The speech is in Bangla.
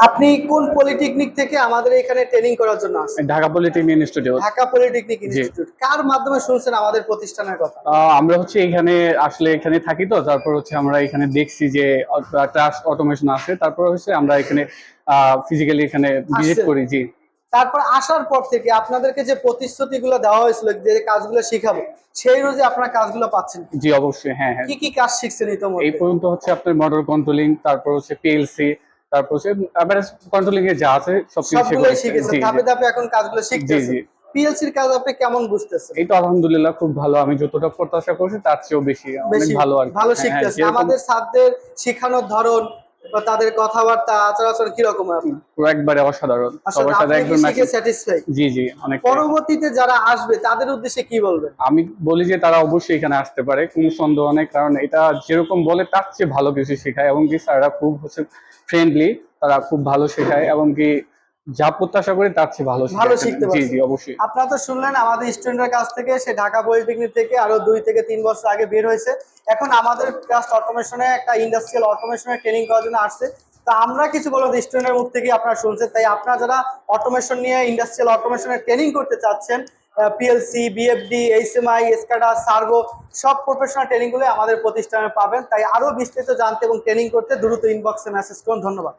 আপনি কোন পলিটেকনিক থেকে আমাদের এখানে ট্রেনিং করার জন্য আসছেন? Dhaka polytechnic institute. Dhaka polytechnic ji. Institute. কার মাধ্যমে শুনছেন আমাদের প্রতিষ্ঠানের কথা? আমরা হচ্ছে এখানে আসলে এখানে থাকি তো, তারপর হচ্ছে আমরা এখানে দেখছি যে ট্রাস্ট অটোমেশন আছে, তারপর হচ্ছে আমরা এখানে ফিজিক্যালি এখানে ভিজিট আসছেন। করি। জি। তারপর আসার পর থেকে আপনাদেরকে যে প্রতিশ্রুতিগুলো দেওয়া হয়েছিল যে কাজগুলো শিখাবো, সেই অনুযায়ী আপনারা কাজগুলো পাচ্ছেন কি? জি অবশ্যই, হ্যাঁ, হ্যাঁ। কি কি কাজ শিখছেন এই ইতোমধ্যে? পর্যন্ত হচ্ছে আপনার মোটর কন্ট্রোলিং, তারপর হচ্ছে পিএলসি, তারপর হচ্ছে অ্যাভারেজ কন্ট্রোলিং এ যা আছে সবকিছু সবগুলোই শিখেছি। শিখেছেন। জি, জি। ধাপে ধাপে এখন কাজগুলো জি, শিখতেছেন। জি। পিএলসির কাজ আপনি কেমন বুঝতেছেন? এই তো আলহামদুলিল্লাহ খুব ভালো। আমি যতটা প্রত্যাশা করছি তার চেয়েও বেশি। অনেক বেশি ভালো আরকি। ভালো হ্যাঁ, হ্যাঁ, শিখতেছেন। যেরকম আমাদের স্যারদের শিখানোর ধরন বা তাদের কথাবার্তা, আচার-আচরণ কিরকম হয় আপনার? পুরো একবারে অসাধারণ। আসলে সবার সাথে আপনি কি একদম শিখে স্যাটিসফাই? জি, জি, অনেকটাই। পরবর্তীতে যারা আসবে তাদের উদ্দেশ্যে কি বলবেন? আমি বলি যে তারা অবশ্যই এখানে আসতে পারে, কোনো সন্দেহ নেই। কারণ এটা যেরকম বলে তার চেয়ে ভালো কিছু শেখায়, এবং কি স্যাররা খুব হচ্ছে ফ্রেন্ডলি, তারা খুব ভালো শেখায়, এবং কি যা প্রত্যাশা করি তার চেয়ে ভালো ভালো শেখায় এখানে। শিখতে জি, পারছেন। জি, অবশ্যই। আপনারা তো শুনলেন আমাদের স্টুডেন্টের কাছ থেকে, সে ঢাকা পলিটেকনিক থেকে আরো ২ থেকে ৩ বছর আগে বের হয়েছে। এখন আমাদের জাস্ট অটোমেশনে একটা ইন্ডাস্ট্রিয়াল অটোমেশনের ট্রেনিং করার জন্য আসছে। তো আমরা কিছু বলবো স্টুডেন্টের মুখ থেকে আপনারা শুনছেন। তাই আপনারা যারা অটোমেশন নিয়ে ইন্ডাস্ট্রিয়াল অটোমেশনের ট্রেনিং করতে চাচ্ছেন, পিএলসি, বিএফডি, এইচএমআই, এসকাডা, সার্ভো সব প্রফেশনাল ট্রেনিং গুলো আমাদের প্রতিষ্ঠানে পাবেন। তাই আরো বিস্তারিত জানতে এবং ট্রেনিং করতে দ্রুত ইনবক্সে মেসেজ করুন। ধন্যবাদ।